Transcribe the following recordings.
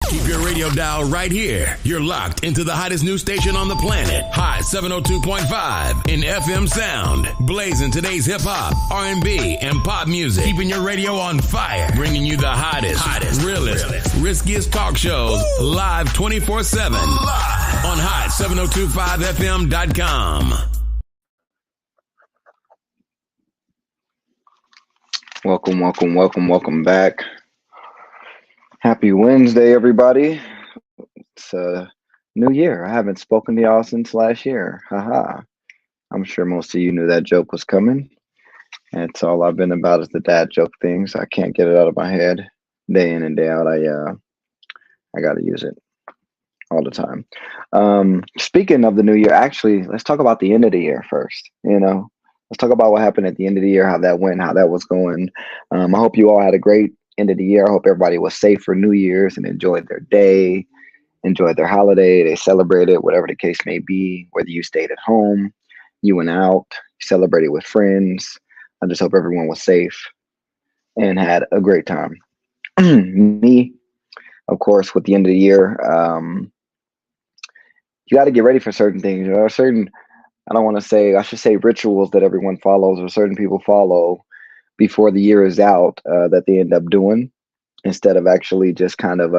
Keep your radio dial right here. You're locked into the hottest news station on the planet. Hot 702.5 in FM sound. Blazing today's hip-hop, R&B, and pop music. Keeping your radio on fire. Bringing you the hottest, realest, riskiest talk shows live 24/7 on hot7025fm.com. Welcome back. Happy Wednesday, everybody. It's a new year. I haven't spoken to y'all since last year. Haha. I'm sure most of you knew that joke was coming. That's all I've been about is the dad joke things. I can't get it out of my head day in and day out. I got to use it all the time. Speaking of the new year, actually, let's talk about the end of the year first. Let's talk about what happened at the end of the year, how that went, how that was going. I hope you all had a great end of the year. I hope everybody was safe for New Year's and enjoyed their day, enjoyed their holiday. They celebrated, whatever the case may be, whether you stayed at home, you went out, celebrated with friends. I just hope everyone was safe and had a great time. Me, of course, with the end of the year, you got to get ready for certain things. There are certain, I should say rituals that everyone follows or certain people follow before the year is out that they end up doing instead of actually just kind of,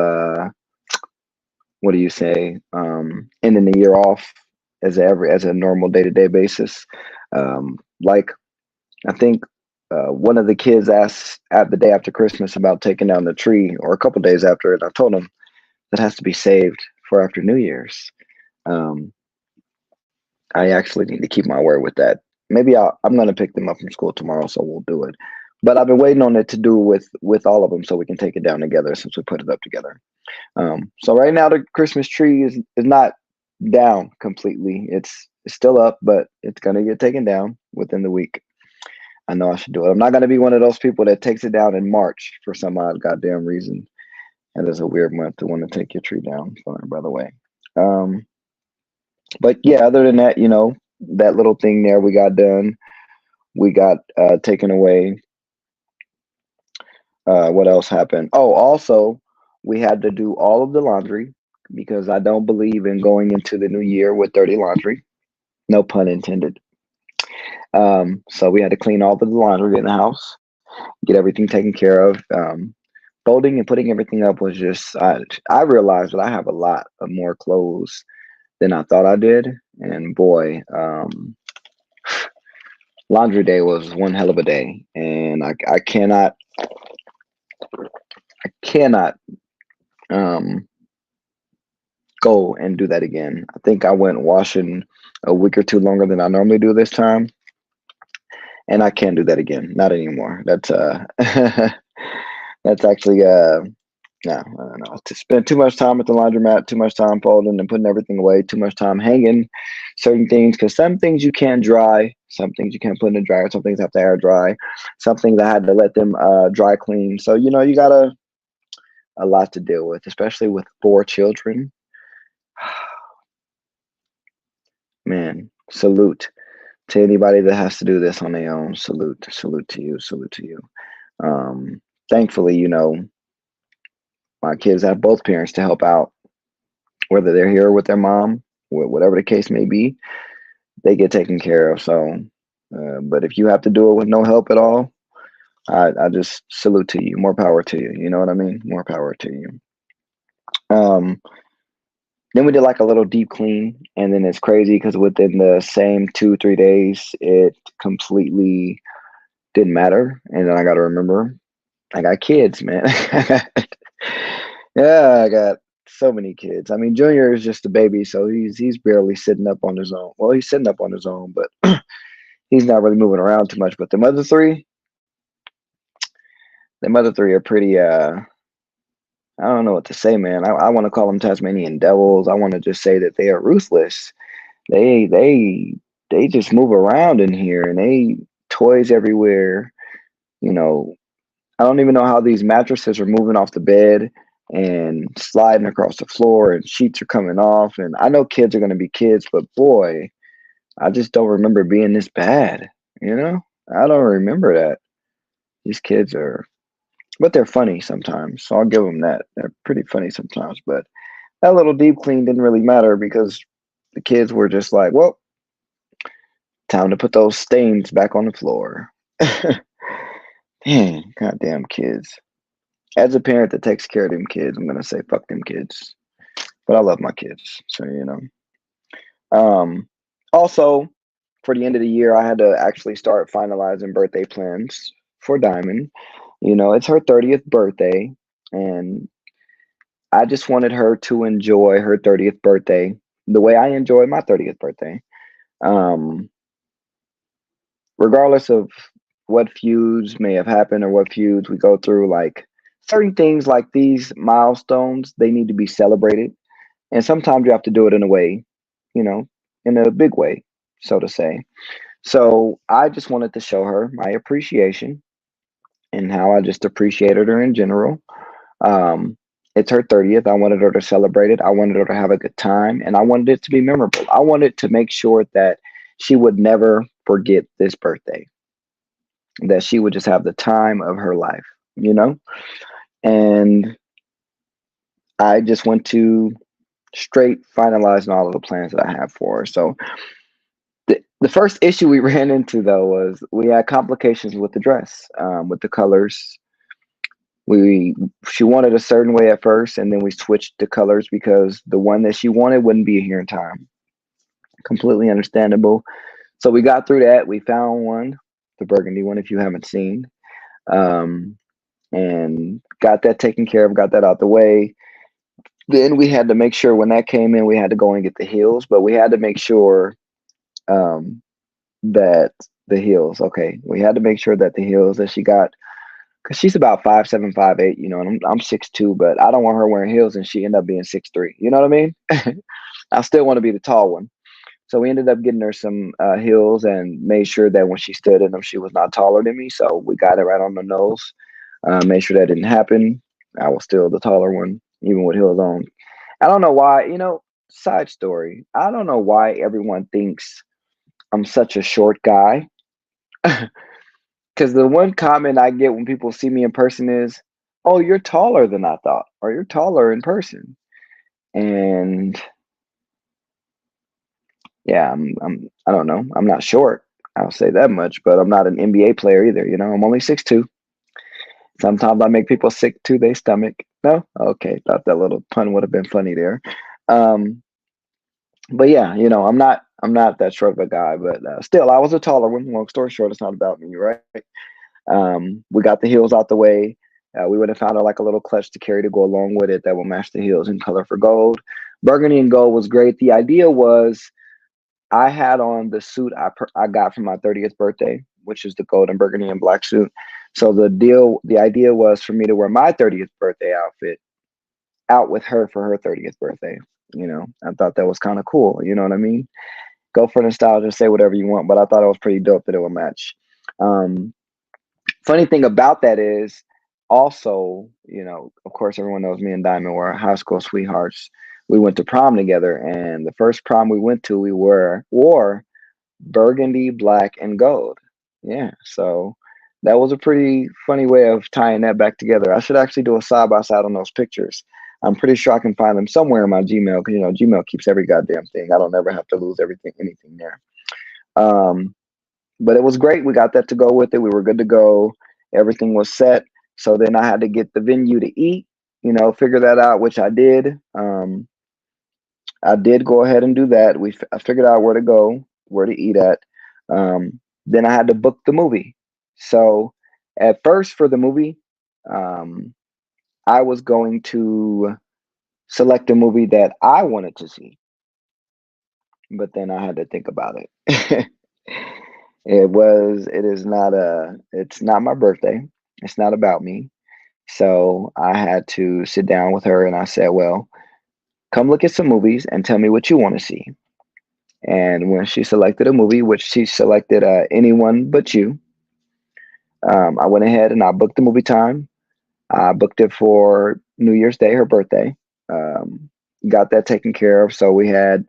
ending the year off as a normal day-to-day basis. Like I think one of the kids asked at the day after Christmas about taking down the tree or a couple days after it. I told him that has to be saved for after New Year's. I actually need to keep my word with that. Maybe I'm going to pick them up from school tomorrow, so we'll do it. But I've been waiting on it to do with all of them so we can take it down together since we put it up together. So right now the Christmas tree is not down completely. It's still up, but it's going to get taken down within the week. I know I should do it. I'm not going to be one of those people that takes it down in March for some odd goddamn reason. And it's a weird month to want to take your tree down, by the way. But yeah, other than that, that little thing there we got done. We got taken away. What else happened? Oh, also, we had to do all of the laundry because I don't believe in going into the new year with dirty laundry. No pun intended. So we had to clean all of the laundry in the house, get everything taken care of. Folding and putting everything up was just, I realized that I have a lot of more clothes than I thought I did. And boy, laundry day was one hell of a day. And I cannot go and do that again. I think I went washing a week or two longer than I normally do this time. And I can't do that again. Not anymore. That's that's actually no, I don't know. To spend too much time at the laundromat, too much time folding and putting everything away, too much time hanging certain things, because some things you can't dry, some things you can't put in the dryer, some things have to air dry, some things I had to let them dry clean. So, you got a lot to deal with, especially with 4 children. Man, salute to anybody that has to do this on their own. Salute to you. Thankfully, my kids have both parents to help out, whether they're here with their mom, whatever the case may be, they get taken care of. So, but if you have to do it with no help at all, I just salute to you. More power to you. You know what I mean? More power to you. Then we did like a little deep clean, and then it's crazy because within the same 2-3 days, it completely didn't matter. And then I got to remember, I got kids, man. Yeah, I got so many kids. I mean, Junior is just a baby, so he's barely sitting up on his own. Well, he's sitting up on his own, but he's not really moving around too much. But the other three are pretty. I don't know what to say, man. I want to call them Tasmanian devils. I want to just say that they are ruthless. They just move around in here, and they toys everywhere. I don't even know how these mattresses are moving off the bed and sliding across the floor, and sheets are coming off. And I know kids are going to be kids, but boy, I just don't remember being this bad. I don't remember that. These kids are but they're funny sometimes. So I'll give them that. They're pretty funny sometimes. But that little deep clean didn't really matter because the kids were just like, well, time to put those stains back on the floor. Dang, goddamn kids. As a parent that takes care of them kids, I'm gonna say fuck them kids. But I love my kids, so you know. Also, for the end of the year, I had to actually start finalizing birthday plans for Diamond. You know, it's her 30th birthday, and I just wanted her to enjoy her 30th birthday the way I enjoyed my 30th birthday. Um, Regardless of what feuds may have happened or what feuds we go through, like certain things like these milestones, they need to be celebrated. And sometimes you have to do it in a way, you know, in a big way, so to say. So I just wanted to show her my appreciation and how I just appreciated her in general. Um, it's her 30th. I wanted her to celebrate it. I wanted her to have a good time and I wanted it to be memorable. I wanted to make sure that she would never forget this birthday, that she would just have the time of her life, you know? And I just went to straight finalizing all of the plans that I have for her. So the first issue we ran into though was we had complications with the dress, with the colors. We She wanted a certain way at first, and then we switched the colors because the one that she wanted wouldn't be here in time. Completely understandable. So we got through that. We found one, the burgundy one, if you haven't seen, um, and got that taken care of. Got that out the way. Then we had to make sure when that came in, we had to go and get the heels, but we had to make sure um, that the heels. Okay, we had to make sure that the heels that she got, because she's about 5'7", 5'8", you know, and I'm 6'2", but I don't want her wearing heels and she end up being 6'3". You know what I mean? I still want to be the tall one. So we ended up getting her some heels and made sure that when she stood in them, she was not taller than me. So we got it right on the nose. Made sure that didn't happen. I was still the taller one, even with heels on. I don't know why, you know, side story. I don't know why everyone thinks I'm such a short guy. Because the one comment I get when people see me in person is, "Oh, you're taller than I thought," or "You're taller in person." And yeah, I don't know. I'm not short. I'll say that much, but I'm not an NBA player either. You know, I'm only 6'2". Sometimes I make people sick to their stomach. No, okay, thought that little pun would have been funny there. Um, but yeah, you know, I'm not that short of a guy, but still, I was a taller one. Long story short, it's not about me, right? We got the heels out the way. We would have found like a little clutch to carry to go along with it that will match the heels in color for gold. Burgundy and gold was great. The idea was I had on the suit I got for my 30th birthday, which is the gold and burgundy and black suit. So the idea was for me to wear my 30th birthday outfit out with her for her 30th birthday. You know, I thought that was kind of cool. You know what I mean? Go for nostalgia, say whatever you want, but I thought it was pretty dope that it would match. Um, Funny thing about that is also, you know, of course, everyone knows me and Diamond were high school sweethearts. We went to prom together, and the first prom we went to, we wore burgundy, black, and gold. Yeah, so that was a pretty funny way of tying that back together. I should actually do a side by side on those pictures. I'm pretty sure I can find them somewhere in my Gmail because you know Gmail keeps every goddamn thing. I don't ever have to lose anything there. Um, but it was great. We got that to go with it. We were good to go. Everything was set. So then I had to get the venue to eat, you know, figure that out, which I did. I did go ahead and do that. I figured out where to go, where to eat at. Then I had to book the movie. So at first for the movie, um, I was going to select a movie that I wanted to see, but then I had to think about it. It's not my birthday. It's not about me. So I had to sit down with her and I said, well, come look at some movies and tell me what you want to see. And when she selected a movie, which she selected Anyone But You, I went ahead and I booked the movie time. I booked it for New Year's Day, her birthday. Um, got that taken care of. So we had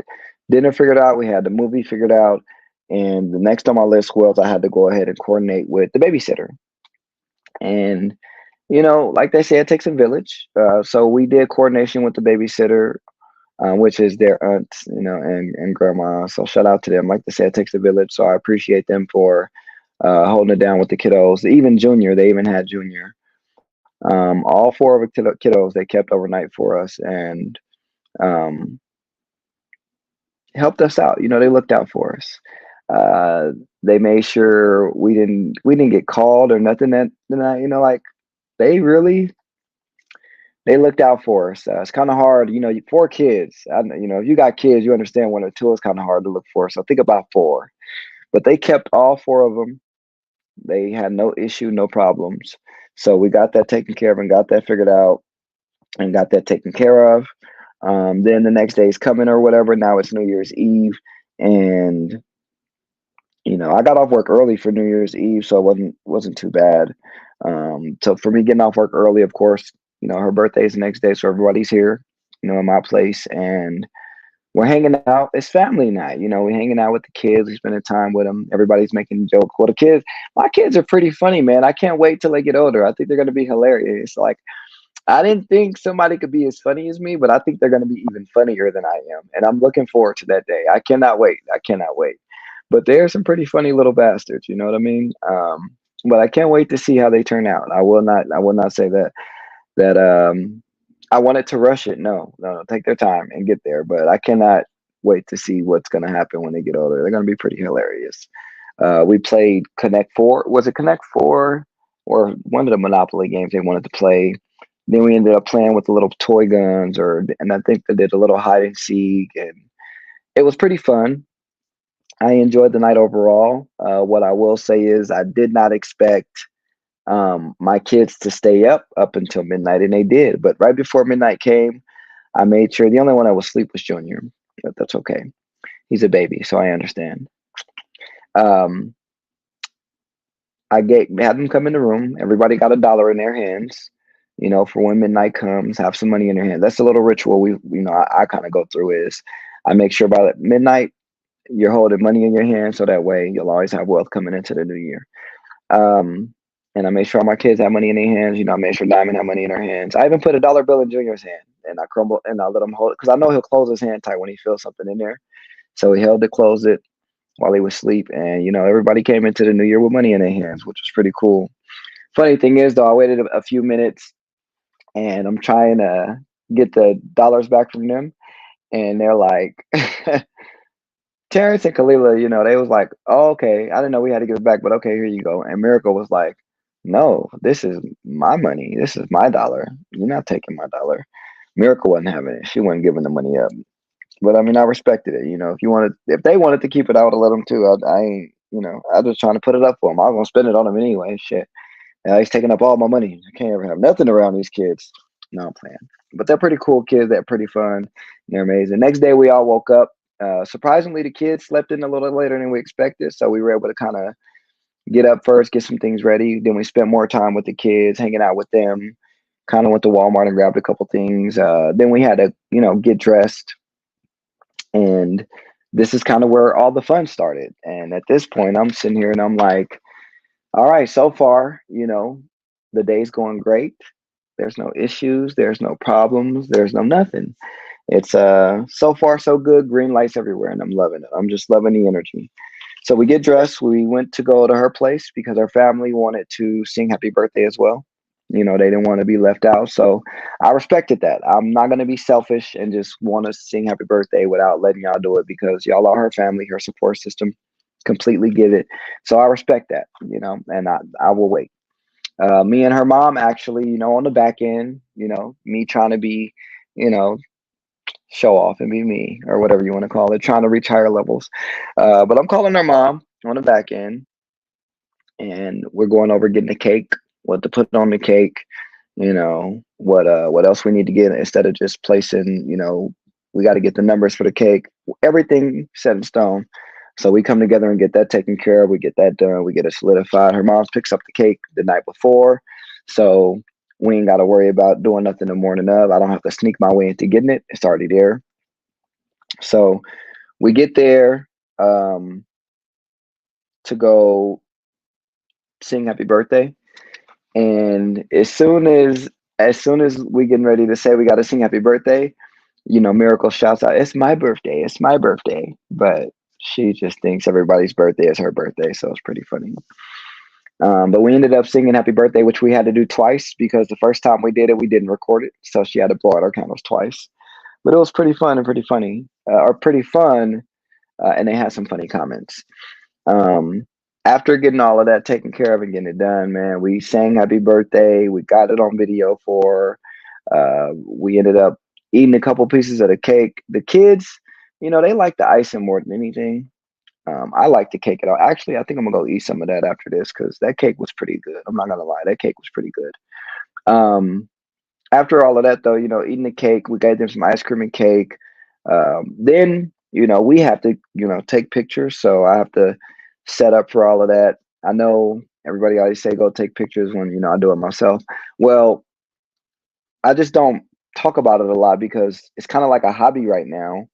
dinner figured out. We had the movie figured out. And the next on my list was I had to go ahead and coordinate with the babysitter. And Like they say, it takes a village. So we did coordination with the babysitter, which is their aunt, and grandma. So shout out to them. Like they say, it takes a village. So I appreciate them for holding it down with the kiddos. Even Junior, they even had Junior. All four of the kiddos they kept overnight for us and um, helped us out. They looked out for us. Uh, they made sure we didn't get called or nothing that night. Like they really they looked out for us. It's kind of hard, four kids. If you got kids, you understand one or two is kind of hard to look for. So think about four. But they kept all four of them. They had no issue, no problems. So we got that taken care of and got that figured out and got that taken care of. Then the next day is coming or whatever. Now it's New Year's Eve, and I got off work early for New Year's Eve, so it wasn't too bad. So for me getting off work early, of course, her birthday's the next day, so everybody's here, in my place, and we're hanging out. It's family night, we're hanging out with the kids, we're spending time with them. Everybody's making jokes. Well, my kids are pretty funny, man. I can't wait till they get older. I think they're gonna be hilarious. Like I didn't think somebody could be as funny as me, but I think they're gonna be even funnier than I am, and I'm looking forward to that day. I cannot wait. I cannot wait. But they're some pretty funny little bastards, you know what I mean? But I can't wait to see how they turn out. I will not say that I wanted to rush it. No, no, no, take their time and get there. But I cannot wait to see what's gonna happen when they get older. They're gonna be pretty hilarious. We played Connect Four. Was it Connect Four or one of the Monopoly games they wanted to play? Then we ended up playing with the little toy guns, and I think they did a little hide and seek, and it was pretty fun. I enjoyed the night overall. What I will say is I did not expect my kids to stay up until midnight, and they did. But right before midnight came, I made sure the only one that was asleep was Junior. But that's okay. He's a baby, so I understand. Um, had them come in the room. Everybody got $1 in their hands. For when midnight comes, have some money in their hands. That's a little ritual I kind of go through is I make sure by midnight you're holding money in your hand so that way you'll always have wealth coming into the new year. And I made sure all my kids have money in their hands. I made sure Diamond had money in her hands. I even put $1 bill in Junior's hand, and I let him hold it because I know he'll close his hand tight when he feels something in there. So he held it, closed it while he was asleep, and everybody came into the new year with money in their hands, which was pretty cool. Funny thing is, though, I waited a few minutes, and I'm trying to get the dollars back from them, and they're like. Terrence and Kalila, they was like, "Oh, okay. I didn't know we had to give it back, but okay, here you go." And Miracle was like, "No, this is my money. This is my dollar. You're not taking my dollar." Miracle wasn't having it. She wasn't giving the money up. But I mean, I respected it. If they wanted to keep it, I would have let them too. I ain't, I was just trying to put it up for them. I was gonna spend it on them anyway. Shit, he's taking up all my money. I can't ever have nothing around these kids. No, I'm playing. But they're pretty cool kids. They're pretty fun. They're amazing. Next day, we all woke up. Surprisingly, the kids slept in a little later than we expected, so we were able to kind of get up first, get some things ready. Then we spent more time with the kids, hanging out with them. Kind of went to Walmart and grabbed a couple things. Then we had to, get dressed, and this is kind of where all the fun started. And at this point, I'm sitting here and I'm like, all right, so far, the day's going great. There's no issues. There's no problems. There's no nothing. It's so far so good. Green lights everywhere, and I'm loving it. I'm just loving the energy. So we get dressed. We went to go to her place because her family wanted to sing happy birthday as well. They didn't want to be left out. So I respected that. I'm not going to be selfish and just want to sing happy birthday without letting y'all do it because y'all are her family, her support system. Completely get it. So I respect that, and I will wait. Me and her mom actually, on the back end, me trying to be, you know, show off and be me or whatever you want to call it, trying to reach higher levels. But I'm calling her mom on the back end, and we're going over getting the cake, what to put on the cake, what else we need to get instead of just placing, we got to get the numbers for the cake, everything set in stone. So we come together and get that taken care of. We get that done. We get it solidified. Her mom picks up the cake the night before. So we ain't got to worry about doing nothing the morning of. I don't have to sneak my way into getting it. It's already there. So we get there to go sing happy birthday. And as soon as we getting ready to say we got to sing happy birthday, Miracle shouts out, "It's my birthday! It's my birthday!" But she just thinks everybody's birthday is her birthday, so it's pretty funny. But we ended up singing happy birthday, which we had to do twice because the first time we did it, we didn't record it, so she had to blow out our candles twice. But it was pretty fun and pretty funny, or pretty fun, and they had some funny comments. Um, After getting all of that taken care of and getting it done, man, we sang happy birthday. We got it on video for her. We ended up eating a couple pieces of the cake. The kids, they like the icing more than anything. I like the cake at all. Actually, I think I'm gonna go eat some of that after this because that cake was pretty good. I'm not gonna lie, that cake was pretty good. Um, After all of that, though, eating the cake, we gave them some ice cream and cake. Then, we have to, take pictures. So I have to set up for all of that. I know everybody always say go take pictures when, I do it myself. Well, I just don't talk about it a lot because it's kind of like a hobby right now.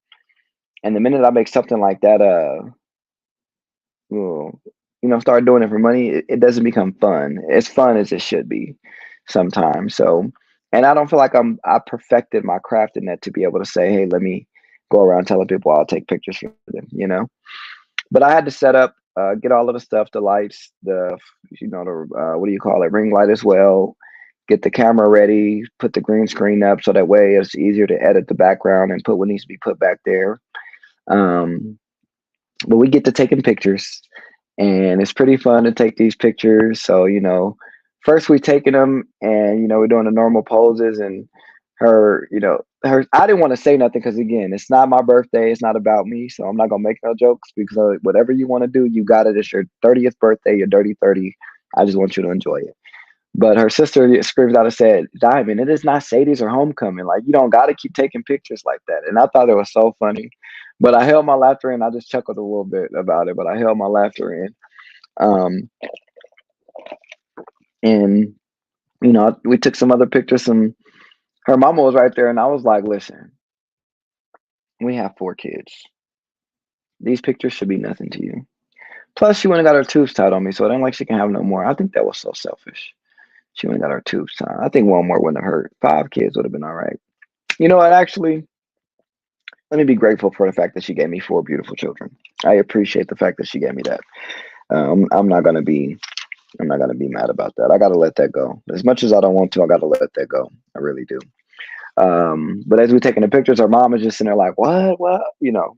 And the minute I make something like that, well, start doing it for money, it doesn't become fun. As fun as it should be sometimes. So, and I don't feel like I perfected my craft in that to be able to say, hey, let me go around telling people I'll take pictures for them. But I had to set up, get all of the stuff, the lights, the what do you call it, ring light as well. Get the camera ready, put the green screen up so that way it's easier to edit the background and put what needs to be put back there. Um, but we get to taking pictures, and it's pretty fun to take these pictures. So, first we taking them, and we're doing the normal poses, and her. I didn't want to say nothing because again, it's not my birthday. It's not about me, so I'm not gonna make no jokes because whatever you want to do, you got it. It's your 30th birthday, your dirty 30. I just want you to enjoy it. But her sister screams out and said, "Diamond, it is not Sadie's or homecoming. Like, you don't got to keep taking pictures like that." And I thought it was so funny. But I held my laughter in. I just chuckled a little bit about it, but I held my laughter in. Um, and, we took some other pictures. Her mama was right there. And I was like, listen, we have 4 kids. These pictures should be nothing to you. Plus, she went and got her tubes tied on me. So it ain't like she can have no more. I think that was so selfish. She went and got her tubes tied. I think one more wouldn't have hurt. 5 kids would have been all right. You know what? Actually, let me be grateful for the fact that she gave me 4 beautiful children. I appreciate the fact that she gave me that. I'm not gonna be mad about that. I gotta let that go. As much as I don't want to, I gotta let that go. I really do. But as we're taking the pictures, our mom is just sitting there like, what? What? You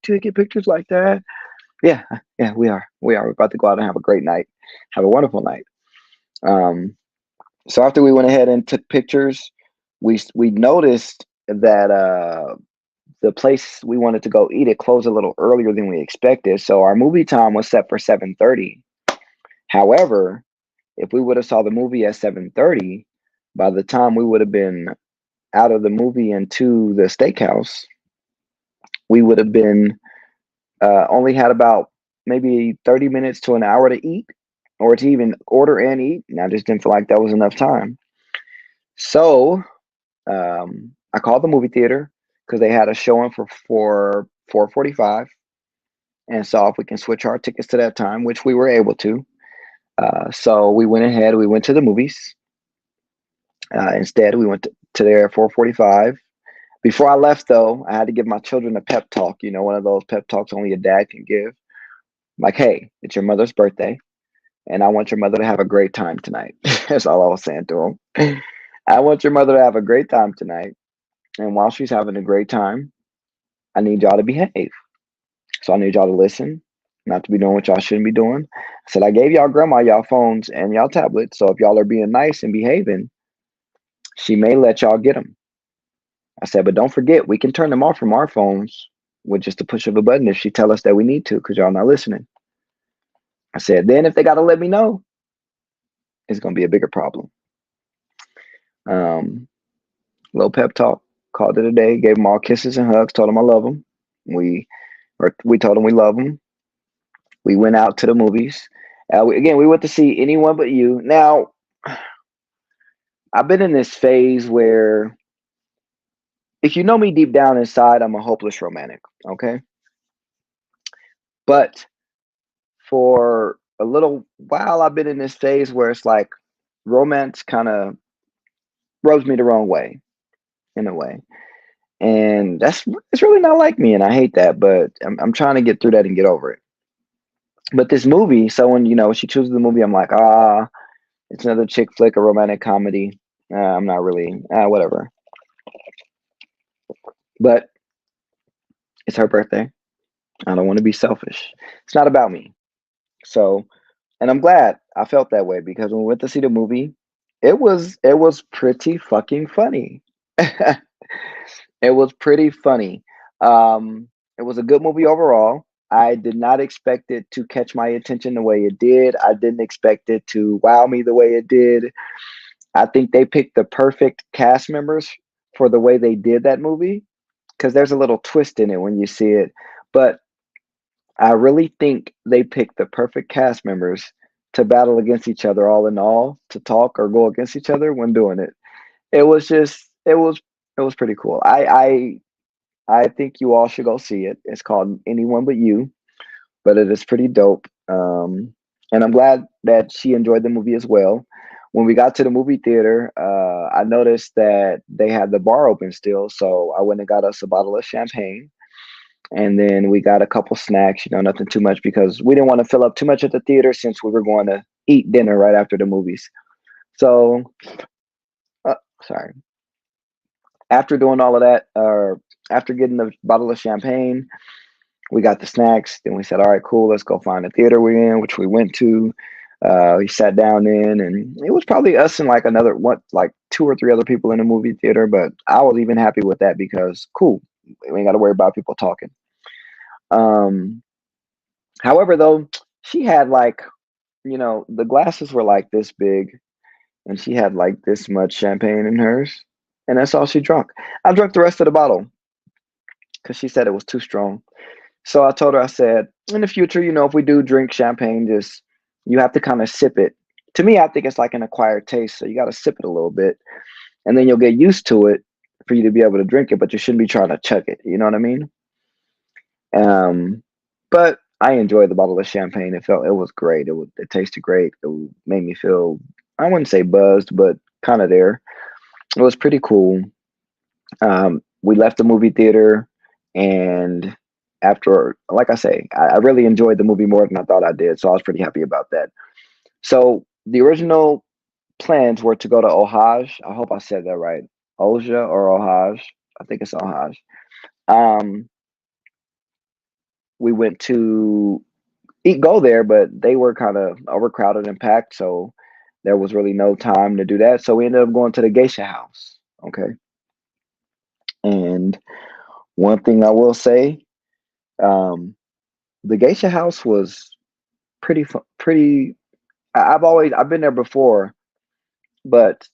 taking pictures like that? Yeah, yeah, we are. We are. We're about to go out and have a great night. Have a wonderful night. Um, so after we went ahead and took pictures, we noticed that the place we wanted to go eat it closed a little earlier than we expected. So our movie time was set for 7:30. However, if we would have saw the movie at 7:30, by the time we would have been out of the movie and to the steakhouse, we would have been only had about maybe 30 minutes to an hour to eat or to even order and eat. And I just didn't feel like that was enough time. So I called the movie theater because they had a showing for 4:45 and saw if we can switch our tickets to that time, which we were able to. So we went ahead. We went to the movies. Instead, we went to there at 4:45. Before I left, though, I had to give my children a pep talk. One of those pep talks only a dad can give. Like, hey, it's your mother's birthday, and I want your mother to have a great time tonight. That's all I was saying to them. I want your mother to have a great time tonight. And while she's having a great time, I need y'all to behave. So I need y'all to listen, not to be doing what y'all shouldn't be doing. I said, I gave y'all grandma y'all phones and y'all tablets. So if y'all are being nice and behaving, she may let y'all get them. I said, but don't forget, we can turn them off from our phones with just a push of a button if she tell us that we need to, because y'all not listening. I said, then if they got to let me know, it's going to be a bigger problem. Little pep talk, called it a day, gave them all kisses and hugs, told them I love them. We told them we love them. We went out to the movies. We went to see Anyone But You. Now, I've been in this phase where, if you know me deep down inside, I'm a hopeless romantic, okay? But for a little while, I've been in this phase where it's like, romance kind of rubs me the wrong way in a way. And that's it's really not like me, and I hate that. But I'm trying to get through that and get over it. But this movie, so when she chooses the movie, I'm like, it's another chick flick, a romantic comedy. I'm not really whatever. But it's her birthday. I don't want to be selfish. It's not about me. So, and I'm glad I felt that way because when we went to see the movie, it was pretty fucking funny. It was pretty funny. It was a good movie overall. I did not expect it to catch my attention the way it did. I didn't expect it to wow me the way it did. I think they picked the perfect cast members for the way they did that movie because there's a little twist in it when you see it. But I really think they picked the perfect cast members to battle against each other all in all, to talk or go against each other when doing it. It was just it was pretty cool. I think you all should go see it. It's called Anyone But You, but it is pretty dope. And I'm glad that she enjoyed the movie as well. When we got to the movie theater, I noticed that they had the bar open still, so I went and got us a bottle of champagne, and then we got a couple snacks. Nothing too much because we didn't want to fill up too much at the theater since we were going to eat dinner right after the movies. So, uh, sorry. After doing all of that, after getting the bottle of champagne, we got the snacks. Then we said, all right, cool, let's go find the theater we're in, which we went to. We sat down in, and it was probably us and like another what, like two or three other people in the movie theater. But I was even happy with that because cool, we ain't got to worry about people talking. Um, However, though, she had like the glasses were like this big, and she had like this much champagne in hers, and that's all she drank. I drank the rest of the bottle because she said it was too strong. So I told her, I said, in the future, if we do drink champagne, just you have to kind of sip it. To me, I think it's like an acquired taste. So you got to sip it a little bit and then you'll get used to it for you to be able to drink it, but you shouldn't be trying to chug it. You know what I mean? But I enjoyed the bottle of champagne. It was great. It tasted great. Made me feel, I wouldn't say buzzed, but kind of there. It was pretty cool. We left the movie theater, and after, like I say, I really enjoyed the movie more than I thought I did, so I was pretty happy about that. So the original plans were to go to Ohaj. I hope I said that right. Oja or Ohaj. I think it's Ohaj. Um, we went to go there, but they were kind of overcrowded and packed, so there was really no time to do that. So we ended up going to the Geisha House. Okay, and one thing I will say, um, the Geisha House was pretty. I've been there before, but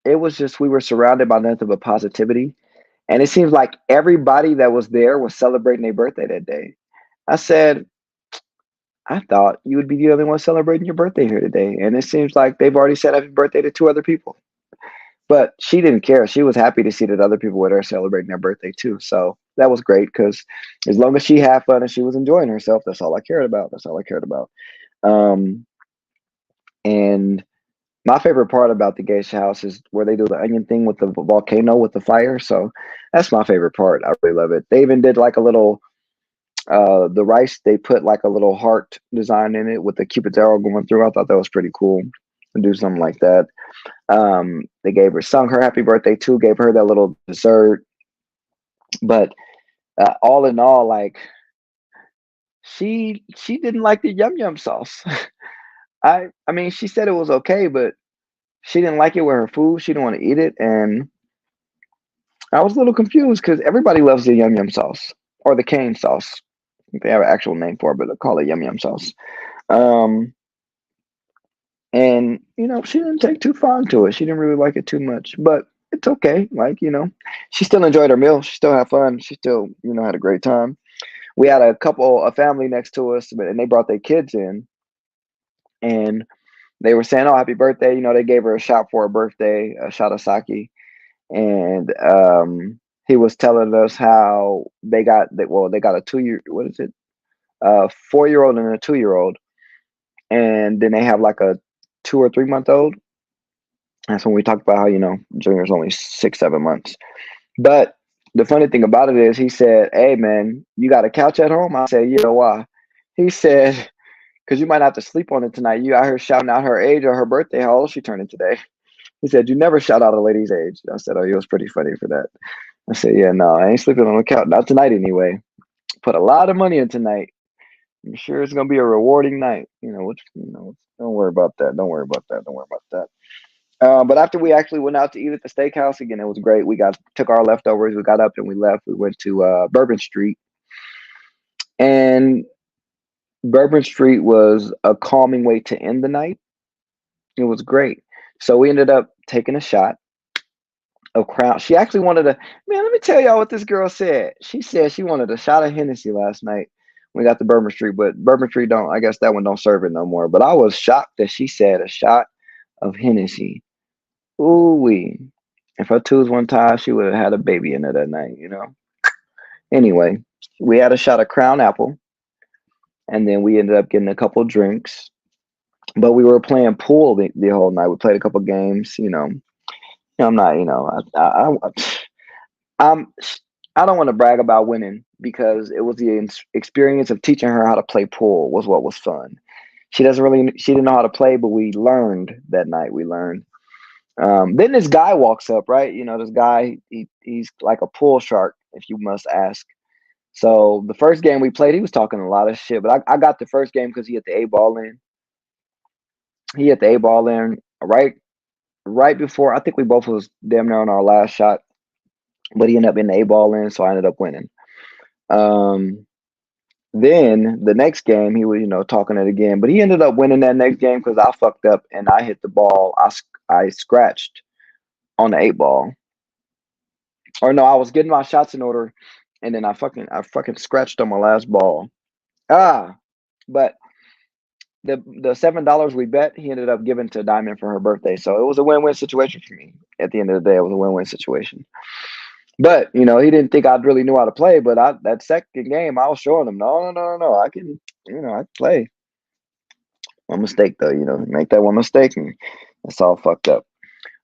it was just we were surrounded by nothing but positivity, and it seems like everybody that was there was celebrating their birthday that day. I said, I thought you would be the only one celebrating your birthday here today, and it seems like they've already said happy birthday to two other people. But she didn't care. She was happy to see that other people were there celebrating their birthday too. So that was great because as long as she had fun and she was enjoying herself, that's all I cared about. That's all I cared about. Um, and my favorite part about the geisha house is where they do the onion thing with the volcano with the fire. So that's my favorite part. I really love it. They even did like a little the rice. They put like a little heart design in it with the cupid's arrow going through. I thought that was pretty cool to do something like that. They sung her happy birthday too. Gave her that little dessert. But all in all, like she didn't like the yum yum sauce. I mean, she said it was okay, but she didn't like it with her food. She didn't want to eat it, and I was a little confused because everybody loves the yum yum sauce or the cane sauce. They have an actual name for it, but they call it yum yum sauce. Um, and she didn't take too fond to it. She didn't really like it too much, but it's okay. Like she still enjoyed her meal. She still had fun. She still had a great time. We had a family next to us, and they brought their kids in, and they were saying, "Oh, happy birthday!" They gave her a shot for her birthday, a shot of sake, and he was telling us how they got a 2 year, what is it, 4-year old and a 2-year old, and then they have like a 2 or 3 month old. That's when we talked about how, Junior's only 6, 7 months. But the funny thing about it is he said, "Hey man, you got a couch at home?" I said, "Yeah, why?" He said, "Because you might have to sleep on it tonight. You out here shouting out her age or her birthday. How old she turning today?" He said, "You never shout out a lady's age." I said, "Oh, it was pretty funny for that." I said, "Yeah, no, I ain't sleeping on the couch. Not tonight anyway. Put a lot of money in tonight. I'm sure it's gonna be a rewarding night. Don't worry about that. Don't worry about that. Don't worry about that." But after we actually went out to eat at the steakhouse again, it was great. We took our leftovers. We got up and we left. We went to Bourbon Street, and Bourbon Street was a calming way to end the night. It was great. So we ended up taking a shot of Crown. She actually wanted a man. Let me tell y'all what this girl said. She said she wanted a shot of Hennessy last night. We got to Bourbon Street, but Bourbon Street don't. I guess that one don't serve it no more. But I was shocked that she said a shot of Hennessy. Ooh wee. If her tooth one time, she would have had a baby in her that night. Anyway, we had a shot of Crown Apple, and then we ended up getting a couple drinks. But we were playing pool the whole night. We played a couple games. I'm not, I'm, I don't want to brag about winning because it was the experience of teaching her how to play pool was what was fun. She didn't know how to play, but we learned that night. We learned. Then this guy walks up, right? This guy, he's like a pool shark, if you must ask. So the first game we played, he was talking a lot of shit, but I got the first game because he hit the A ball in. He hit the A ball in right before. I think we both was damn near on our last shot, but he ended up in the A ball in, so I ended up winning. Um, then the next game, he was talking it again, but he ended up winning that next game because I fucked up and I hit the ball. I scratched on the 8 ball, or no, I was getting my shots in order, and then I fucking scratched on my last ball. But the $7 we bet, he ended up giving to Diamond for her birthday, so it was a win-win situation for me. At the end of the day, it was a win-win situation. But he didn't think I really knew how to play. But that second game, I was showing him, no, no, no, no, no, I can play. One mistake though, make that one mistake, and it's all fucked up.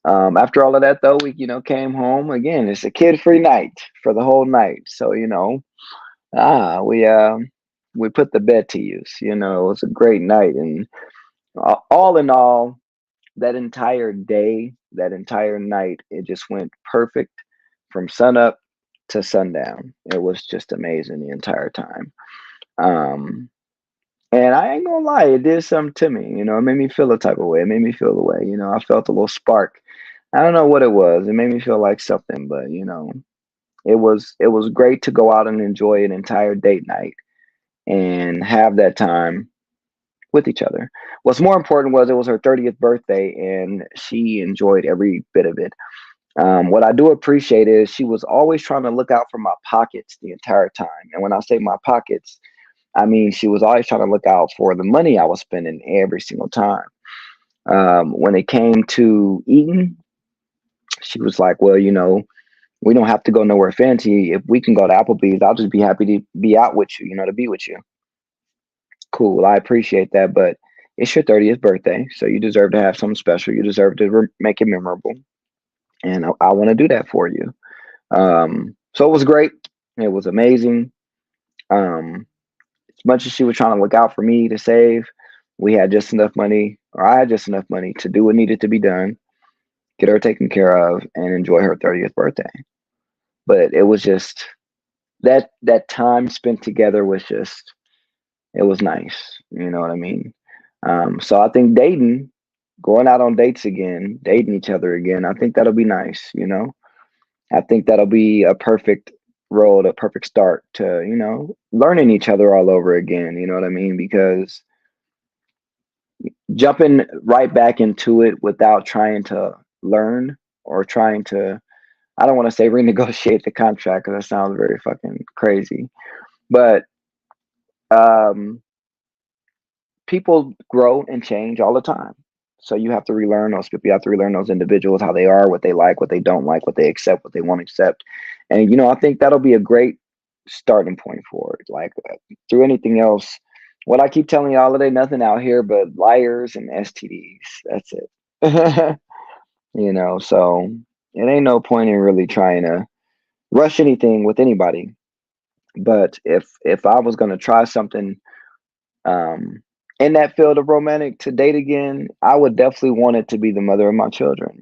After all of that, though, we came home again. It's a kid-free night for the whole night. So we put the bed to use. It was a great night, and all in all, that entire day, that entire night, it just went perfect from sunup to sundown. It was just amazing the entire time. Um, and I ain't gonna lie, it did something to me. It made me feel a type of way. It made me feel the way. I felt a little spark. I don't know what it was. It made me feel like something, but it was great to go out and enjoy an entire date night and have that time with each other. What's more important was it was her 30th birthday and she enjoyed every bit of it. What I do appreciate is she was always trying to look out for my pockets the entire time. And when I say my pockets, I mean she was always trying to look out for the money I was spending every single time. When it came to eating, she was like, well, we don't have to go nowhere fancy. If we can go to Applebee's, I'll just be happy to be out with you, to be with you. Cool. I appreciate that. But it's your 30th birthday. So you deserve to have something special. You deserve to make it memorable. And I want to do that for you. So it was great. It was amazing. As much as she was trying to look out for me to save, we had just enough money, or I had just enough money to do what needed to be done, get her taken care of, and enjoy her 30th birthday. But it was just that time spent together was just it was nice. You know what I mean? So I think going out on dates again, dating each other again, I think that'll be nice. I think that'll be a perfect road, a perfect start to, learning each other all over again. You know what I mean? Because jumping right back into it without trying to learn or trying to, I don't want to say renegotiate the contract because that sounds very fucking crazy. But um, people grow and change all the time. So you have to relearn those people. You have to relearn those individuals, how they are, what they like, what they don't like, what they accept, what they won't accept. And, I think that'll be a great starting point for it. Like through anything else, what I keep telling y'all today, nothing out here but liars and STDs. That's it. So it ain't no point in really trying to rush anything with anybody. But if I was gonna try something um in that field of romantic to date again, I would definitely want it to be the mother of my children.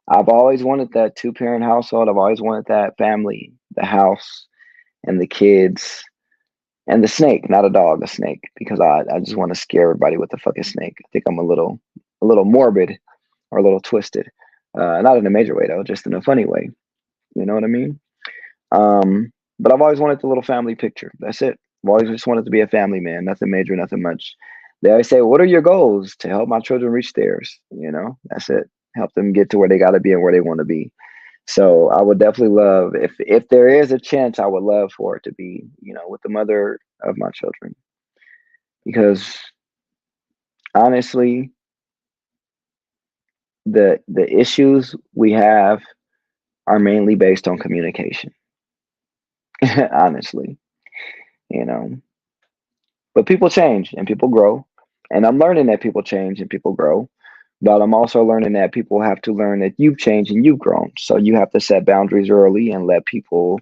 I've always wanted that two-parent household. I've always wanted that family, the house and the kids and the snake, not a dog, a snake, because I just want to scare everybody with the fucking snake. I think I'm a little morbid or a little twisted. Not in a major way though, just in a funny way. You know what I mean? But I've always wanted the little family picture. That's it. I've always just wanted to be a family man. Nothing major, nothing much. They always say, "What are your goals?" To help my children reach theirs. That's it. Help them get to where they got to be and where they want to be. So I would definitely love if there is a chance, I would love for it to be, with the mother of my children, because honestly, the issues we have are mainly based on communication. Honestly, you know. But people change and people grow, and I'm learning that people change and people grow. But I'm also learning that people have to learn that you've changed and you've grown. So you have to set boundaries early and let people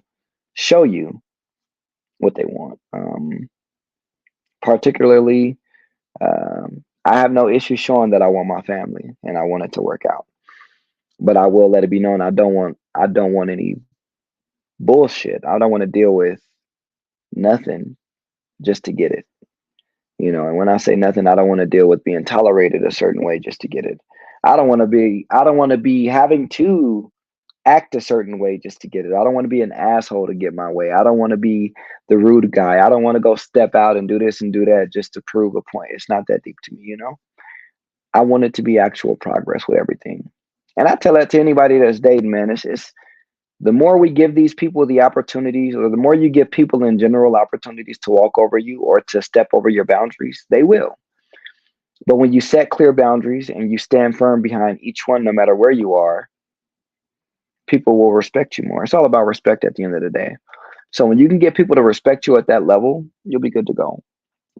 show you what they want. Particularly, I have no issue showing that I want my family and I want it to work out. But I will let it be known I don't want any bullshit. I don't want to deal with nothing just to get it. And when I say nothing, I don't want to deal with being tolerated a certain way just to get it. I don't want to be having to act a certain way just to get it. I don't want to be an asshole to get my way. I don't want to be the rude guy. I don't want to go step out and do this and do that just to prove a point. It's not that deep to me. I want it to be actual progress with everything. And I tell that to anybody that's dating, man. It's the more we give these people the opportunities, or the more you give people in general opportunities to walk over you or to step over your boundaries, they will. But when you set clear boundaries and you stand firm behind each one, no matter where you are, people will respect you more. It's all about respect at the end of the day. So when you can get people to respect you at that level, you'll be good to go.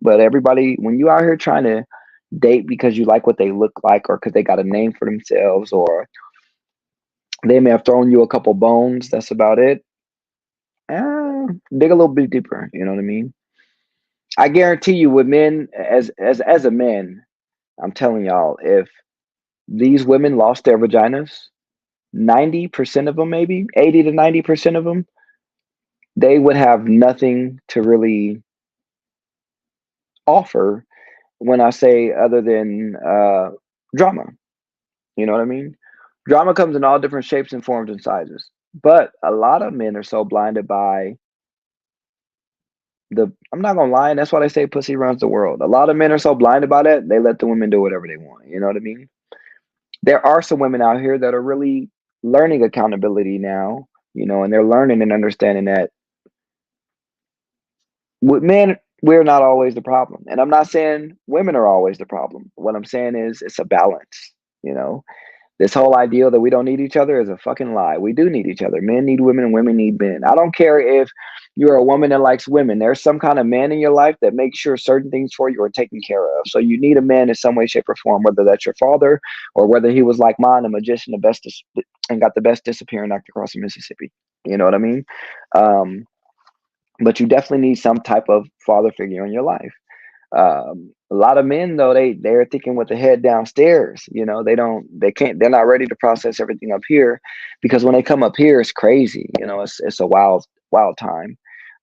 But everybody, when you out here trying to date because you like what they look like, or because they got a name for themselves, or they may have thrown you a couple bones, that's about it. Dig a little bit deeper. You know what I mean? I guarantee you, with men, as a man, I'm telling y'all, if these women lost their vaginas, 90% of them, maybe 80 to 90% of them, they would have nothing to really offer. When I say other than drama, you know what I mean? Drama comes in all different shapes and forms and sizes. But a lot of men are so blinded by I'm not gonna lie, and that's why they say pussy runs the world. A lot of men are so blinded by that, they let the women do whatever they want. You know what I mean? There are some women out here that are really learning accountability now, and they're learning and understanding that with men, we're not always the problem. And I'm not saying women are always the problem. What I'm saying is it's a balance, you know. This whole ideal that we don't need each other is a fucking lie. We do need each other. Men need women and women need men. I don't care if you're a woman that likes women. There's some kind of man in your life that makes sure certain things for you are taken care of. So you need a man in some way, shape, or form, whether that's your father or whether he was like mine, a magician, and got the best disappearing act across the Mississippi. You know what I mean? Um, but you definitely need some type of father figure in your life. A lot of men though, they're thinking with the head downstairs. They're not ready to process everything up here, because when they come up here, it's crazy. It's a wild time.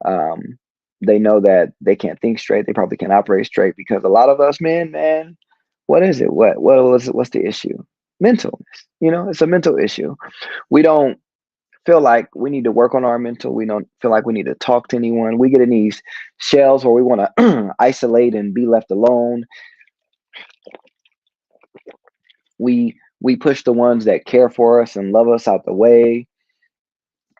Um, they know that they can't think straight. They probably can't operate straight, because a lot of us men, man, what is it? What's the issue? Mental. It's a mental issue. We don't feel like we need to work on our mental. We don't feel like we need to talk to anyone. We get in these shells where we want to isolate and be left alone. We push the ones that care for us and love us out the way.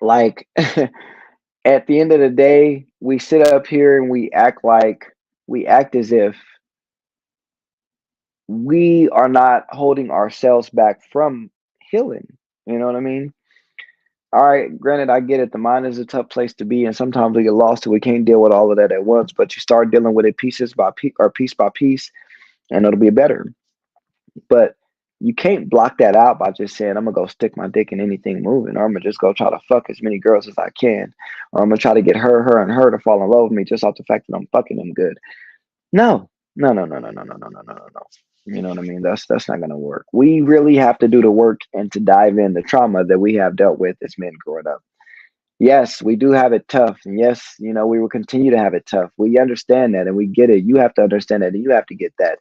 Like at the end of the day, we sit up here and we act as if we are not holding ourselves back from healing. You know what I mean? All right, granted, I get it. The mind is a tough place to be, and sometimes we get lost and we can't deal with all of that at once. But you start dealing with it piece by piece, and it'll be better. But You can't block that out by just saying, I'm gonna go stick my dick in anything moving, or I'm gonna just go try to fuck as many girls as I can, or I'm gonna try to get her to fall in love with me just off the fact that I'm fucking them good. No, no, no, no, no, no, no, no, no, no, no, no. You know what I mean? That's not gonna work. We really have to do the work and to dive in the trauma that we have dealt with as men growing up. Yes, we do have it tough. And yes, we will continue to have it tough. We understand that and we get it. You have to understand that and you have to get that.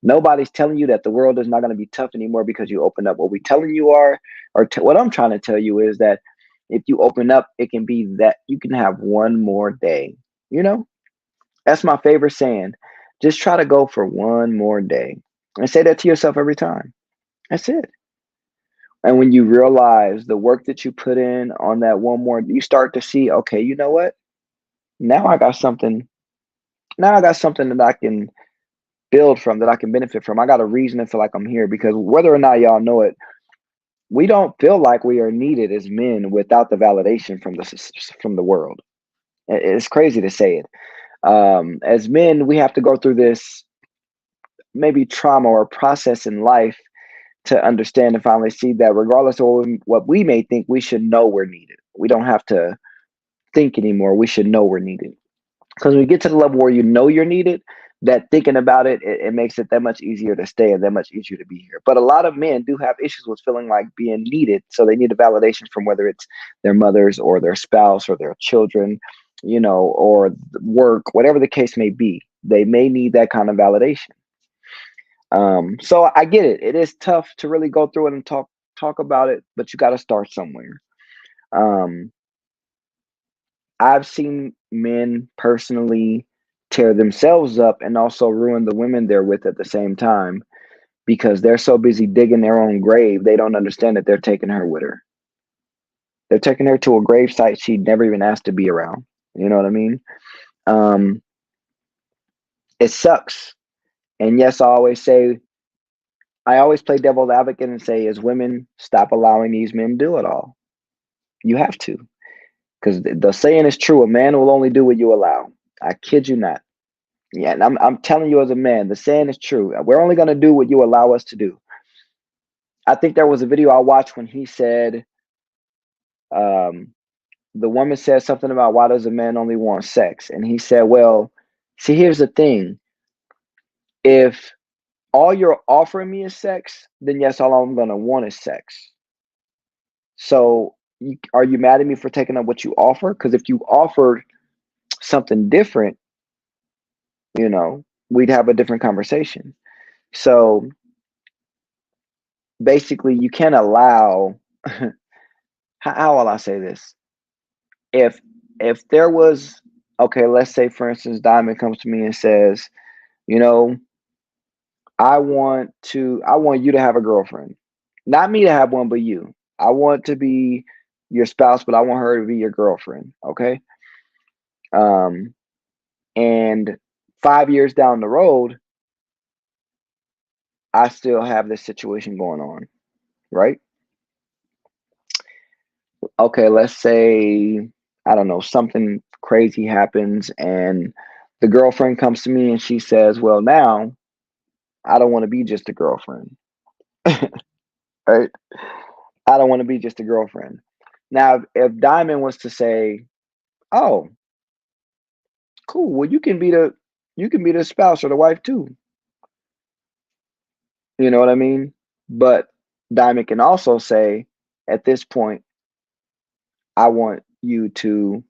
Nobody's telling you that the world is not going to be tough anymore because you open up. What we telling you what I'm trying to tell you is that if you open up, it can be that you can have one more day. You know, that's my favorite saying. Just try to go for one more day and say that to yourself every time. That's it. And when you realize the work that you put in on that one more, you start to see, okay, you know what? Now I got something. Now I got something that I can build from, that I can benefit from. I got a reason to feel like I'm here, because whether or not y'all know it, we don't feel like we are needed as men without the validation from the world. It's crazy to say it. As men, we have to go through this maybe trauma or process in life to understand and finally see that regardless of what we may think, we should know we're needed. We don't have to think anymore. We should know we're needed. Because when you get to the level where you know you're needed, that thinking about it makes it that much easier to stay and that much easier to be here. But a lot of men do have issues with feeling like being needed. So they need a validation from whether it's their mothers or their spouse or their children, or work, whatever the case may be. They may need that kind of validation. So I get it. It is tough to really go through it and talk about it, but you got to start somewhere. Um, I've seen men personally tear themselves up and also ruin the women they're with at the same time because they're so busy digging their own grave, they don't understand that they're taking her with her. They're taking her to a grave site she never even asked to be around. You know what I mean? Um, it sucks. And yes, I always play devil's advocate and say, as women, stop allowing these men to do it all. You have to. Because the saying is true, a man will only do what you allow. I kid you not. Yeah, and I'm telling you as a man, the saying is true. We're only gonna do what you allow us to do. I think there was a video I watched when he said, the woman said something about why does a man only want sex? And he said, well, see, here's the thing. If all you're offering me is sex, then yes, all I'm gonna want is sex. So are you mad at me for taking up what you offer? Because if you offered something different, we'd have a different conversation. So basically, you can't allow. How will I say this? If there was, okay, let's say for instance, Diamond comes to me and says, you know, I want you to have a girlfriend, not me to have one, but you. I want to be your spouse, but I want her to be your girlfriend. Okay. Um, and 5 years down the road, I still have this situation going on, right? Okay, let's say, I don't know, something crazy happens and the girlfriend comes to me and she says, well, now I don't want to be just a girlfriend, right? I don't want to be just a girlfriend. Now, if Diamond was to say, oh, cool, well, you can be the spouse or the wife too. You know what I mean? But Diamond can also say, at this point, I want you to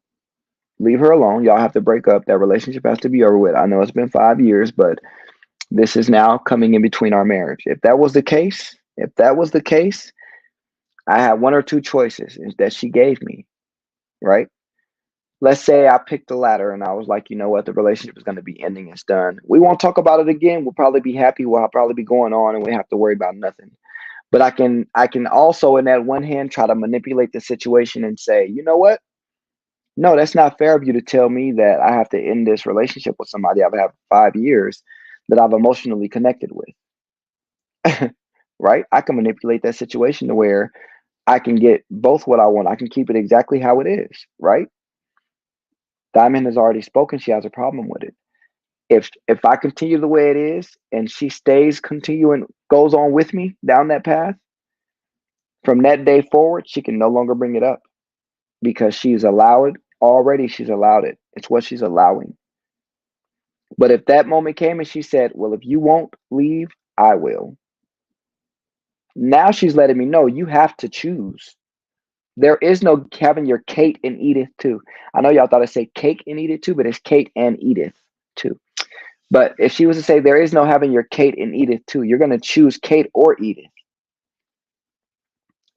leave her alone. Y'all have to break up. That relationship has to be over with. I know it's been 5 years, but this is now coming in between our marriage. If that was the case, I had one or two choices that she gave me, right? Let's say I picked the latter and I was like, you know what, the relationship is going to be ending. It's done. We won't talk about it again. We'll probably be happy. We'll probably be going on and we have to worry about nothing. But I can also, in that one hand, try to manipulate the situation and say, you know what? No, that's not fair of you to tell me that I have to end this relationship with somebody I've had 5 years that I've emotionally connected with. Right? I can manipulate that situation to where I can get both what I want. I can keep it exactly how it is, right? Diamond has already spoken. She has a problem with it. If I continue the way it is and she stays continuing goes on with me down that path, from that day forward, she can no longer bring it up because she's allowed already. She's allowed it. It's what she's allowing. But if that moment came and she said, well, if you won't leave, I will. Now she's letting me know you have to choose. There is no having your Kate and Edith too. I know y'all thought I say cake and eat it too, but it's Kate and Edith too. But if she was to say there is no having your Kate and Edith too, you're going to choose Kate or Edith.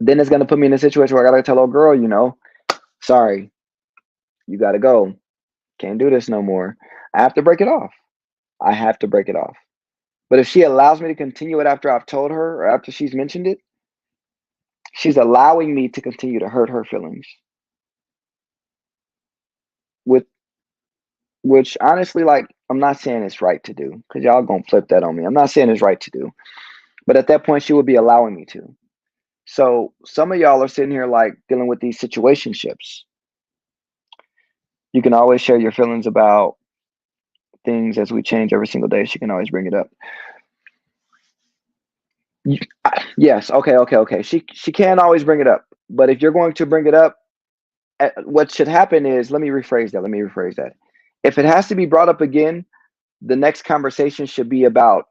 Then it's going to put me in a situation where I got to tell old girl, sorry, you got to go. Can't do this no more. I have to break it off. I have to break it off. But if she allows me to continue it after I've told her or after she's mentioned it, she's allowing me to continue to hurt her feelings. With which honestly, like, I'm not saying it's right to do because y'all gonna flip that on me. I'm not saying it's right to do. But at that point, she would be allowing me to. So some of y'all are sitting here like dealing with these situationships. You can always share your feelings about things as we change every single day. She can always bring it up. Yes, okay. She can always bring it up. But if you're going to bring it up, what should happen is, let me rephrase that. If it has to be brought up again, the next conversation should be about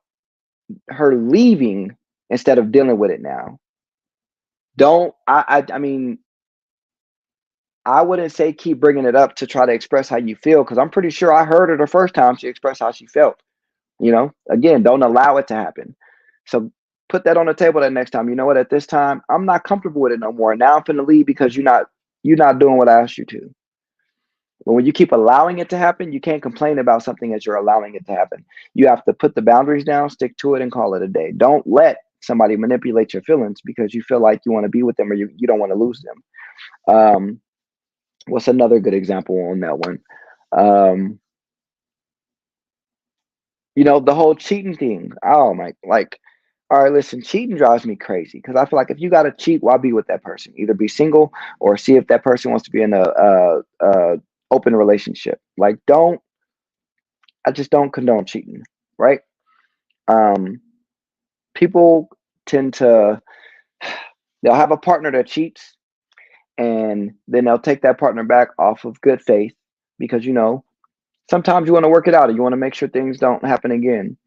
her leaving instead of dealing with it now. I mean, I wouldn't say keep bringing it up to try to express how you feel, because I'm pretty sure I heard her the first time she expressed how she felt. Again, don't allow it to happen. So put that on the table that next time. You know what? At this time, I'm not comfortable with it no more. Now I'm finna leave because you're not doing what I asked you to. But when you keep allowing it to happen, you can't complain about something as you're allowing it to happen. You have to put the boundaries down, stick to it, and call it a day. Don't let somebody manipulate your feelings because you feel like you want to be with them or you don't want to lose them. What's another good example on that one? The whole cheating thing. Oh my, like, all right, listen, cheating drives me crazy because I feel like if you got to cheat, why be with that person? Either be single or see if that person wants to be in a open relationship. Like, I just don't condone cheating, right? People tend to, they'll have a partner that cheats and then they'll take that partner back off of good faith because, sometimes you want to work it out and you want to make sure things don't happen again.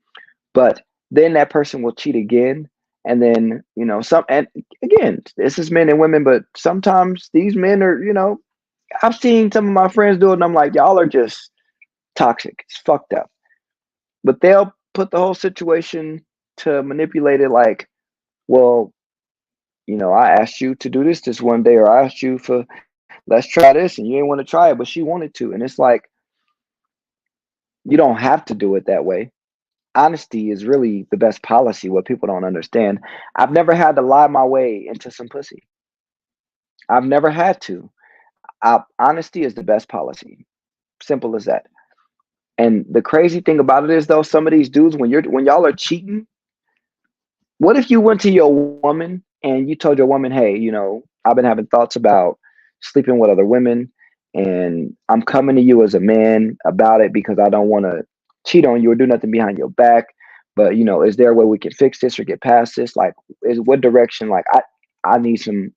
But then that person will cheat again. And then, and again, this is men and women, but sometimes these men are, I've seen some of my friends do it and I'm like, y'all are just toxic. It's fucked up. But they'll put the whole situation to manipulate it like, well, I asked you to do this one day, or I asked you for, let's try this, and you didn't want to try it, but she wanted to. And it's like, you don't have to do it that way. Honesty is really the best policy, what people don't understand. I've never had to lie my way into some pussy. I've never had to. Honesty is the best policy. Simple as that. And the crazy thing about it is, though, some of these dudes, when y'all are cheating, what if you went to your woman and you told your woman, hey, I've been having thoughts about sleeping with other women, and I'm coming to you as a man about it because I don't want to cheat on you or do nothing behind your back. But is there a way we can fix this or get past this? Like, what direction? Like, I need some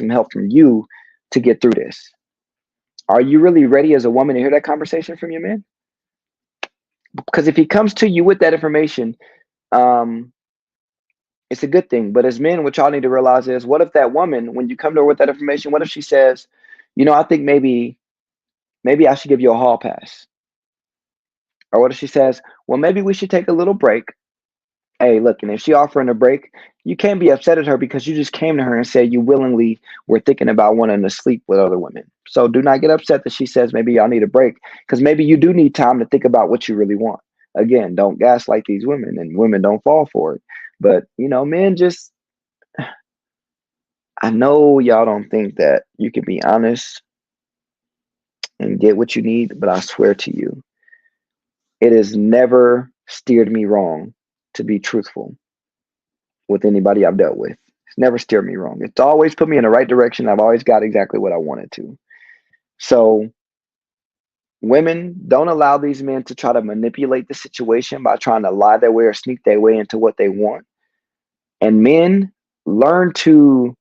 help from you to get through this. Are you really ready as a woman to hear that conversation from your man? Because if he comes to you with that information, it's a good thing. But as men, what y'all need to realize is, what if that woman, when you come to her with that information, what if she says, I think maybe I should give you a hall pass? Or what if she says, well, maybe we should take a little break. Hey, look, and if she offering a break, you can't be upset at her because you just came to her and said you willingly were thinking about wanting to sleep with other women. So do not get upset that she says maybe y'all need a break, because maybe you do need time to think about what you really want. Again, don't gaslight these women, and women don't fall for it. But, men just, I know y'all don't think that you can be honest and get what you need, but I swear to you, it has never steered me wrong to be truthful with anybody I've dealt with. It's never steered me wrong. It's always put me in the right direction. I've always got exactly what I wanted to. So, Women, don't allow these men to try to manipulate the situation by trying to lie their way or sneak their way into what they want. And men, learn to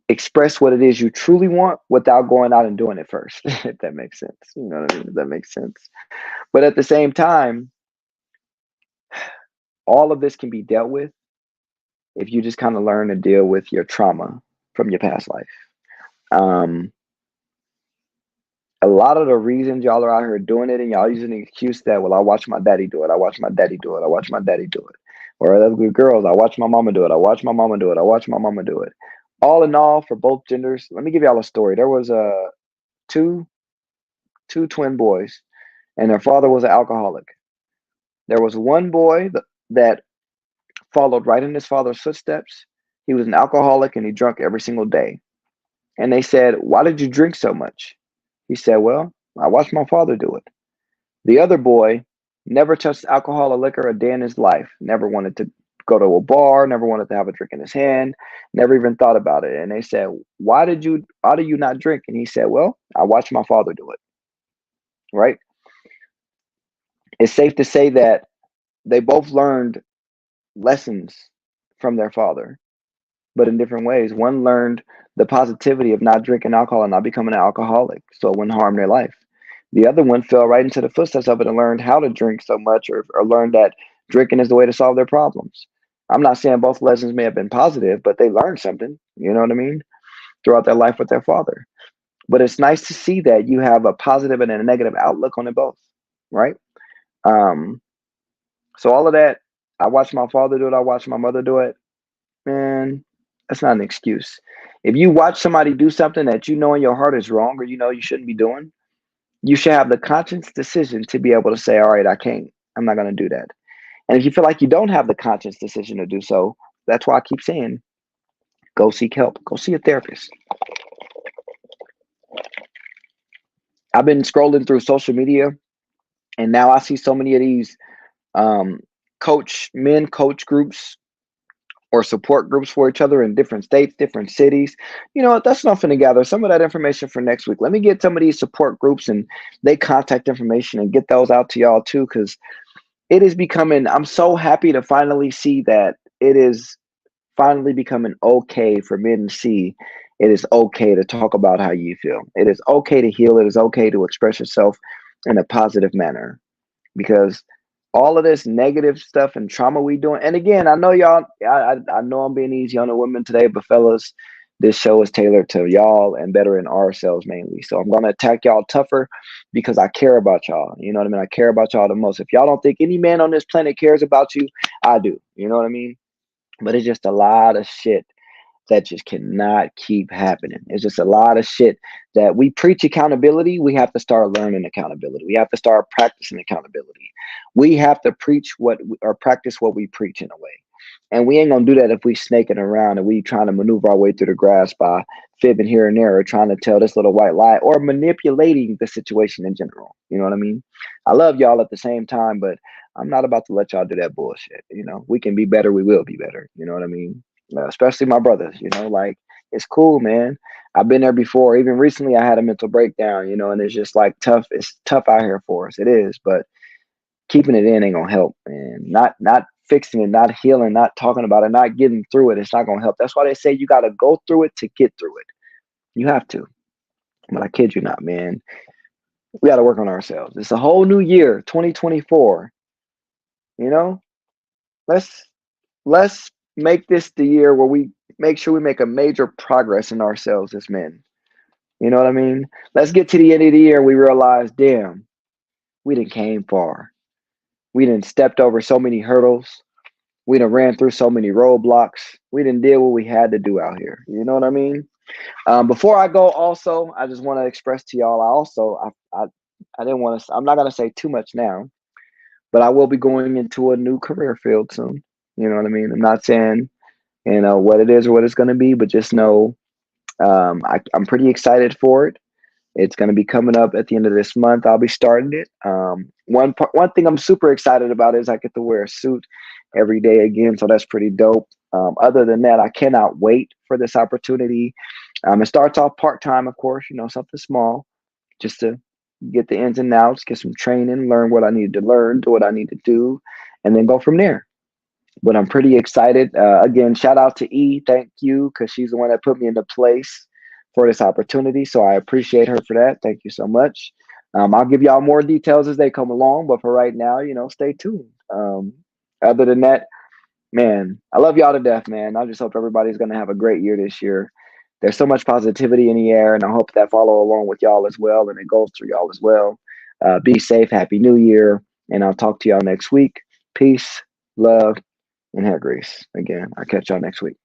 express what it is you truly want without going out and doing it first, if that makes sense. You know what I mean? If that makes sense. But at the same time, all of this can be dealt with if you just kind of learn to deal with your trauma from your past life. Um, a lot of the reasons y'all are out here doing it and y'all using the excuse that, well, I watch my daddy do it. I watch my daddy do it. I watch my daddy do it. Or other good girls, I watch my mama do it. I watch my mama do it. I watch my mama do it. All in all, for both genders, let me give y'all a story. There was two twin boys, and their father was an alcoholic. There was one boy that followed right in his father's footsteps. He was an alcoholic and he drank every single day. And they said, "Why did you drink so much?" He said, "Well, I watched my father do it." The other boy never touched alcohol or liquor a day in his life, never wanted to go to a bar, never wanted to have a drink in his hand, never even thought about it. And they said, why do you not drink? And he said, "Well, I watched my father do it." Right? It's safe to say that they both learned lessons from their father, but in different ways. One learned the positivity of not drinking alcohol and not becoming an alcoholic, so it wouldn't harm their life. The other one fell right into the footsteps of it and learned how to drink so much, or learned that drinking is the way to solve their problems. I'm not saying both lessons may have been positive, but they learned something, you know what I mean, throughout their life with their father. But it's nice to see that you have a positive and a negative outlook on it both, right? Um, so all of that, I watched my father do it, I watched my mother do it, man, that's not an excuse. If you watch somebody do something that you know in your heart is wrong or you know you shouldn't be doing, you should have the conscious decision to be able to say, all right, I can't, I'm not going to do that. And if you feel like you don't have the conscious decision to do so, that's why I keep saying, go seek help, go see a therapist. I've been scrolling through social media and now I see so many of these um, coach groups or support groups for each other in different states, different cities. You know what? That's nothing to gather some of that information for next week. Let me get some of these support groups and they contact information and get those out to y'all too, because it is becoming, I'm so happy to finally see that it is finally becoming okay for men to see it is okay to talk about how you feel. It is okay to heal. It is okay to express yourself in a positive manner, because all of this negative stuff and trauma we doing. And again, I know y'all. I know I'm being easy on the women today, but fellas, this show is tailored to y'all and bettering ourselves mainly. So I'm gonna attack y'all tougher because I care about y'all. You know what I mean? I care about y'all the most. If y'all don't think any man on this planet cares about you, I do. You know what I mean? But it's just a lot of shit that just cannot keep happening. It's just a lot of shit that we preach accountability. We have to start learning accountability. We have to start practicing accountability. We have to preach or practice what we preach in a way. And we ain't gonna do that if we snaking around and we trying to maneuver our way through the grass by fibbing here and there or trying to tell this little white lie or manipulating the situation in general. You know what I mean? I love y'all at the same time, but I'm not about to let y'all do that bullshit. You know, we can be better. We will be better. You know what I mean? Especially my brothers, you know, like it's cool, man. I've been there before. Even recently I had a mental breakdown, you know, and it's just like tough. It's tough out here for us. It is, but keeping it in ain't gonna help, man. Not fixing it, not healing, not talking about it, not getting through it. It's not gonna help. That's why they say you gotta go through it to get through it. You have to. But I kid you not, man. We gotta work on ourselves. It's a whole new year, 2024. You know? Let's let's make this the year where we make sure we make a major progress in ourselves as men. You know what I mean? Let's get to the end of the year and we realize, damn, we didn't came far. We didn't stepped over so many hurdles. We done ran through so many roadblocks. We didn't did what we had to do out here. You know what I mean? Before I go, also, I just want to express to y'all. I didn't want to. I'm not gonna say too much now, but I will be going into a new career field soon. You know what I mean? I'm not saying what it is or what it's gonna be, but just know I'm pretty excited for it. It's going to be coming up at the end of this month. I'll be starting it. One thing I'm super excited about is I get to wear a suit every day again, so that's pretty dope. Other than that, I cannot wait for this opportunity. It starts off part time, of course, you know, something small, just to get the ins and outs, get some training, learn what I need to learn, do what I need to do, and then go from there. But I'm pretty excited. Again, shout out to E. Thank you, because she's the one that put me into place for this opportunity. So I appreciate her for that. Thank you so much. I'll give y'all more details as they come along. But for right now, stay tuned. Other than that, man, I love y'all to death, man. I just hope everybody's going to have a great year this year. There's so much positivity in the air, and I hope that follow along with y'all as well, and it goes through y'all as well. Be safe. Happy New Year. And I'll talk to y'all next week. Peace, love, and hair grease. Again, I'll catch y'all next week.